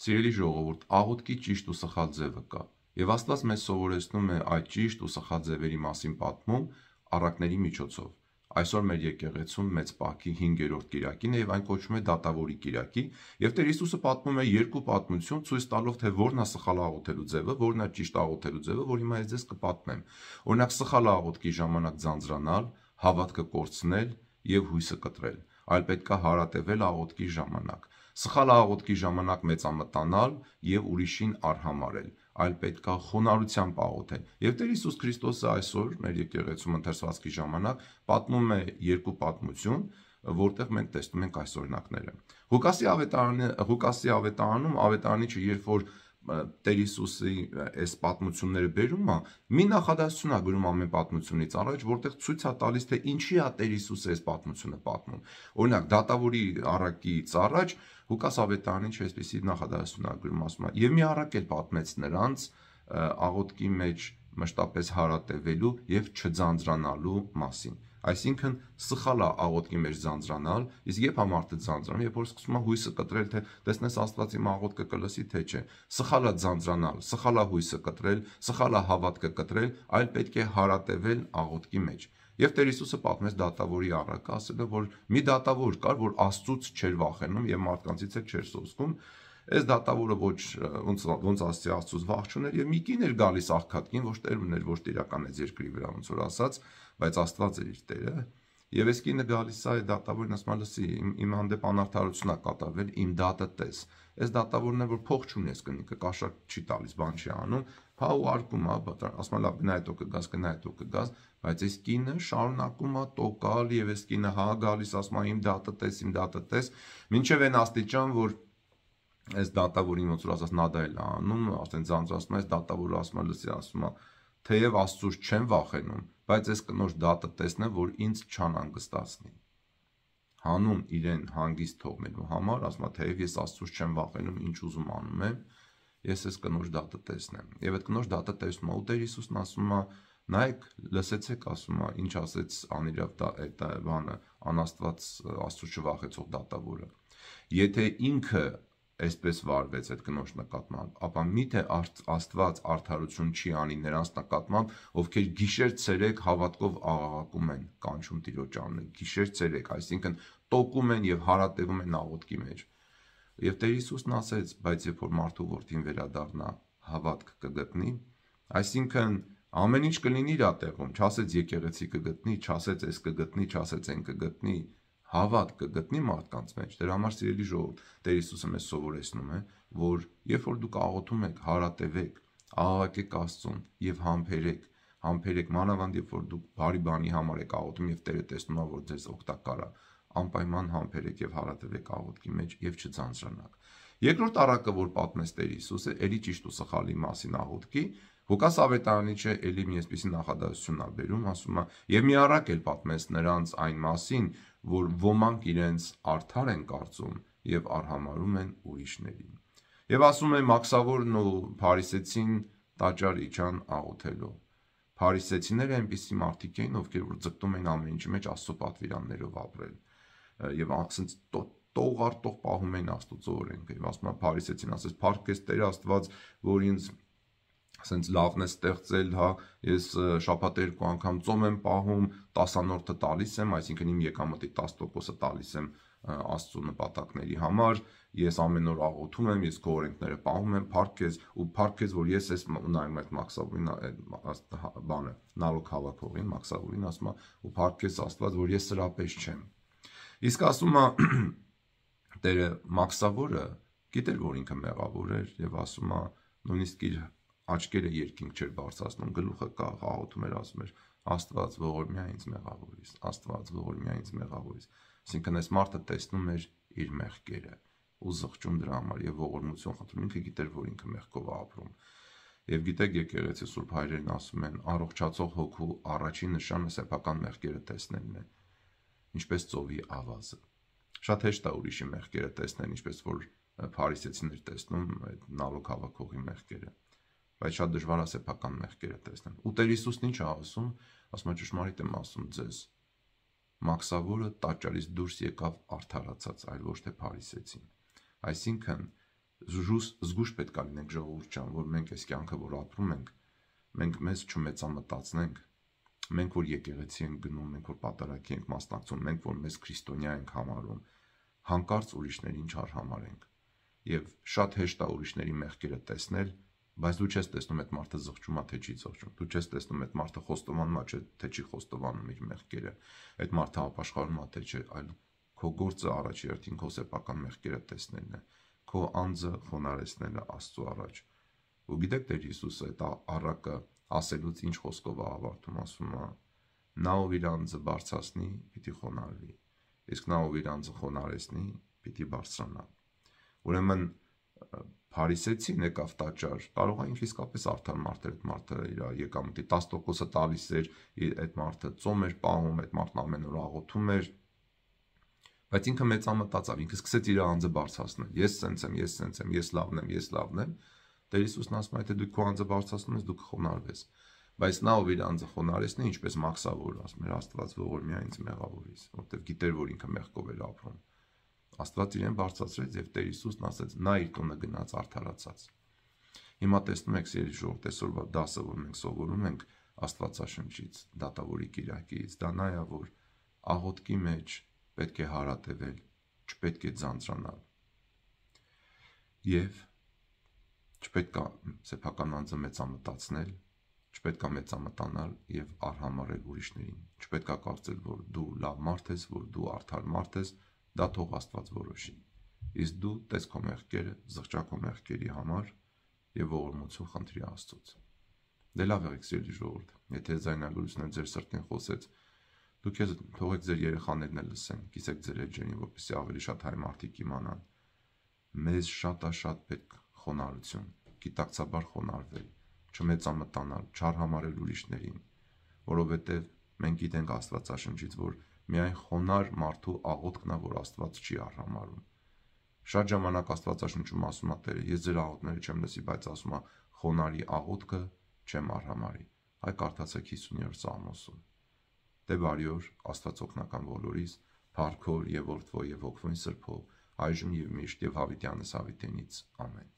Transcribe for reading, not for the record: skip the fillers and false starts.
Սիրելի ժողովուրդ, աղոթքի ճիշտ ու սխալ ձևը կա, եւ Աստված մեզ սովորեցնում է այդ ճիշտ ու սխալ ձևերի մասին պատմում առակների միջոցով։ Այսօր մեր եկեղեցում մեծ պահքի 5-րդ կիրակին է եւ այն կոչվում է դատավորի կիրակի, եւ Տեր Հիսուսը պատմում է երկու պատմություն, ցույց տալով թե որն է սխալ աղոթելու ձևը, որն է ճիշտ աղոթելու ձևը, որ հիմա ես ձեզ կպատմեմ։ Օրինակ սխալ աղոթքի ժամանակ ձանձրանալ, հավատքը կորցնել եւ հույսը կտրել, այլ պետք է հարատևել աղոթքի ժամանակ։ Սխալ աղոթքի ժամանակ մեծամտանալ եւ ուրիշին արհամարել, այլ պետք է խոնարհությամբ աղոթել։ Եվ Տեր Հիսուս Քրիստոսը այսօր մեր եկեղեցում ընթերցվածքի ժամանակ պատմում է երկու պատմություն, որտեղ մենք տեսնում ենք այս օրինակները։ Ղուկասի ավետարանում ավետարանիչը երբ որ Տեր Հիսուսի այս պատմությունները բերում է, մի նախադասություն է գրում ամեն պատմությունից առաջ, որտեղ ցույց է տալիս թե ինչի է Տեր Հիսուսը այս պատմությունը պատմում։ Օրինակ դատավորի առակից առաջ Ղուկաս ավետարանիչը այսպեսի նախադասություն է գրում, ասում է. «Եվ մի առակ էլ պատմեց նրանց աղոթքի մեջ մշտապես հարատևելու եւ չձանձրանալու մասին»։ Այսինքն սխալ է աղոթքի մեջ ձանձրանալ, իսկ երբ մարդը ձանձրանում, երբ որ սկսում է հույսը կտրել, թե տեսնես Աստված իմ աղոթքը կլսի, թե չէ։ Սխալ է ձանձրանալ, սխալ է հույսը կտրել, սխալ է հավատքը կտրել, այլ պետք է հարատևել աղոթքի մեջ։ Եվ Տեր Հիսուսը պատմեց դատավորի առակը, ասելով, որ մի դատավոր կար, որ Աստծուց չէր վախենում եւ մարդկանցից էլ չէր սոսկում։ Այս դատավորը ոնց ասի Աստծուց վախ չուներ եւ մի կին էր գալիս աղքատքին, ոչ տեր ուներ, ոչ տիրական այս երկրի վրա, ոնց որ ասած, բայց Աստված էր իր տերը։ Եվ այս կինը գալիս է դատավորին ասում է. «Լսի, իմ հանդեպ անարդարություն է կատարվել, իմ դատը տես»։ Այս դատավորն է, որ փող չունի, այս կնիկը կաշառք չի տալիս, բան չի անում, փա ու արկում է, ասում է լավ գնա հետո կգաս, գնա հետո կգաս, բայց այս կինը շարունակում է տոկալ եւ այս կինը հա գալիս ասում է իմ դատը տես, իմ դատը տես, մինչեւ այն աստիճան, որ այս դատավորին ոնց որ ասած նադա էլ անում, արդեն ձանձրացնում է, այս դատավորը ասում է. «Լսի», ասում է, «թեև Աստծուց չեմ վախենում, բայց այս կնոջ դատը տեսնեմ, որ ինձ չանհանգստացնի»։ Հանուն իրեն հանգիստ թողնելու համար, ասում է, թեև ես Աստծուց չեմ վախենում, ինչ ուզում անում եմ, ես այս կնոջ դատը տեսնեմ։ Եվ այդ կնոջ դատը տեսնում է, ու Տեր Հիսուսն ասում է. «Նայեք, լսեցեք», ասում է, ինչ ասեց անիրավ այդ բանը, անաստված Աստծուց չվախեցող դատավորը։ Եթե ինքը այսպես վարվեց այդ կնոջ նկատմամբ, ապա միթե Աստված արդարություն չի անի նրանց նկատմամբ, ովքեր գիշեր-ցերեկ հավատքով աղաղակում են, կանչում Տիրոջ անունը, գիշեր-ցերեկ, այսինքն տոկում են եւ հարատևում են աղոթքի մեջ։ Եվ Տեր Հիսուսն ասեց, բայց երբ որ մարդու որդին վերադառնա, հավատք կգտնի, այսինքն ամեն ինչ կլինի իր տեղում, չասեց եկեղեցի կգտնի, չասեց այս կգտնի, չասեց այն կգտնի, հավատք կգտնի մարդկանց մեջ։ Դրա համար սիրելի ժողովուրդ, Տեր Հիսուսը մեզ սովորեցնում է, որ երբ որ դուք աղոթում եք, հարատևեք, աղաղակեք Աստծուն եւ համբերեք, մանավանդ երբ որ դուք բարի բանի համար եք աղոթում եւ Տերը տեսնում է, որ ձեզ օգտակար է, անպայման համբերեք եւ հարատևեք աղոթքի մեջ եւ չձանձրանաք։ Երկրորդ առակը, որ պատմեց Տեր Հիսուսը, ելի ճիշտ ու սխալի մասին աղոթքի, Ղուկաս ավետարանիչը էլի մի այսպիսի նախադասություն է բերում, ասում է. «Եվ մի առակ էլ պատմեց նրանց այն մասին, որ ոմանք իրենց արդար են կարծում եւ արհամարում են ուրիշներին»։ Եվ ասում է մաքսավորն ու փարիսեցին տաճար իջան աղոթելու։ Փարիսեցիները այնպիսի մարդիկ էին, ովքեր որ ձգտում էին ամեն ինչի մեջ Աստծո պատվիրաններով ապրել եւ ասենց տող պահում էին Աստծո օրենքը։ Եվ ասում է փարիսեցին, ասես փառքես Տեր Աստված, որ ինձ ասենց լավն է ստեղծել, հա, ես շաբաթ 2 անգամ ծոմ եմ պահում, 10-րդը տալիս եմ, այսինքն իմ եկամտի 10%-ը տալիս եմ Աստծո նպատակների համար, ես ամեն օր աղոթում եմ, ես քո օրենքները պահում եմ, փառքես, որ ես ես նայում այդ մաքսավորին, բանը, նալոկ հավաքողին, մաքսավորին, ասում է, ու փառքես Աստված, որ ես սրա պես չեմ։ Իսկ ասում է Տերը մաքսավորը գիտեր, որ ինքը մեղավոր էր եւ ասում է նույնիսկ իր աչքերը երկինք չէր բարձրացնում, գլուխը կախ աղոթում էր, ասում էր. Աստված ողորմյա ինձ մեղավորից, Աստված ողորմյա ինձ մեղավորից։ Այսինքն այս մարդը տեսնում էր իր մեղքերը ու զղջում դրա համար եւ ողորմություն խնդրում, ինքը գիտեր, որ ինքը մեղքով է ապրում։ Եվ գիտեք, եկեղեցի Սուրբ հայրերն ասում են, առողջացող հոգու առաջին նշանը սեփական մեղքերը տեսնելն է, ինչպես ծովի ավազը։ Շատ հեշտ է ուրիշի մեղքերը տեսնել, ինչպես որ փարիսեցիներ տեսնում այդ նալոկ հավաքողի մեղքերը, բայց շատ դժվար է սեփական մեղքերը տեսնել։ Ու Տեր Հիսուսն ինչ է ասում, ասում է ճշմարիտ եմ ասում ձեզ, մաքսավորը տաճարից դուրս եկավ արդարացած, այլ ոչ թե փարիսեցին։ Այսինքն զգուշ պետք է լինենք ժողովուրդ ջան, որ մենք այս կյանքը որ ապրում ենք, մենք մեզ չմեծամտածնենք, մենք որ եկեղեցի ենք գնում, մենք որ պատարագի ենք մասնակցում, մենք որ մեզ քրիստոնյա ենք համարում, հանկարծ ուրիշներին չարհամարենք։ Եվ շատ հեշտ է ուրիշների մեղքերը տեսնել, բայց դու չես տեսնում այդ մարդը զղջում է, թե չի զղջում, դու չես տեսնում այդ մարդը խոստովանում է, թե չի խոստովանում իր մեղքերը, այդ մարդը ապաշխարում է, թե չէ, այլ քո գործը առաջի հերթին քո սեփական մեղքերը տեսնելն է, քո անձը խոնարհեցնելը Աստծո առաջ։ Ու գիտեք Տեր Հիսուսը այդ առակը ասելուց ինչ խոսքով է ավարտում, ասում է. նա ով իր անձը բարձրացնի, պիտի խոնարհվի, իսկ նա ով իր անձը խոնարհեցնի, պիտի բարձրանա։ Ուրեմն փարիսեցին եկավ տաճար, կարող է ինքը իսկապես արդար մարդ էր, այդ մարդը իր եկամտի 10%-ը տալիս էր, այդ մարդը ծոմ էր պահում, այդ մարդն ամեն օր աղոթում էր, բայց ինքը մեծամտածավ, ինքը սկսեց իր անձը բարձրացնել, ես սենց եմ, ես լավն եմ, ես լավն եմ, Տեր Հիսուսն ասում է, թե դու քո անձը բարձրացնում ես, դու կխոնարհվես, բայց նա ով իր անձը խոնարհեցնի, ինչպես Մաքսավոր ասում էր, Աստված ողորմյա ինձ մեղավորից, որտեղ գիտեր, որ ինքը մեղքով էր ապրում, Աստված իրեն բարձրացրեց եւ Տեր Հիսուսն ասեց, նա իր տունը գնաց արդարացած։ Հիմա տեսնում եք, սիրելի ժողովուրդ, այսօրվա դասը, որ մենք սովորում ենք Աստվածաշնչից, Դատավորի կիրակից, դա նա է, որ աղոթքի մեջ պետք է հարատևել, չպետք է ձանձրանալ։ Եվ չպետք է սեփական անձը մեծամտածնել, չպետք է մեծամտանալ եւ արհամարել ուրիշներին, չպետք է կարծել, որ դու լավ մարդ ես, որ դու արդար մարդ ես, դա թող Աստված որոշի։ Իսկ դու տես քո մեղքերը, զղջա քո մեղքերի համար եւ ողորմություն խնդրի Աստծուց։ Դե լավ եղեք սիրելի ժողովուրդ, եթե զայնագրությունը ձեր սրտին խոսեց, դուք թողեք ձեր երեխաներն էլ լսեն, կիսեք ձեր էջերին, որպեսզի ավելի շատ հայ մարդիկ իմանան։ Մեզ շատ պետք խոնարհություն, գիտակցաբար խոնարհվել, չմեծամտանալ, չարհամարել ուրիշներին, որովհետև մենք գիտենք Աստվածաշնչից, որ միայն խոնարհ մարդու աղոթքն է, որ Աստված չի արհամարում։ Շատ ժամանակ Աստվածաշնչում ասում է Տերը, ես ձեր աղոթքները չեմ լսի, բայց ասում է խոնարհի աղոթքը չեմ արհամարի։ Հայ կարդացեք 50-րդ Սաղմոսում։ Դե բարի օր, Աստված օգնական բոլորիս, փառքով եւ որդվո եւ հոգվույն սրբով, այժմ եւ միշտ եւ հավիտյանս հավիտենից ամեն։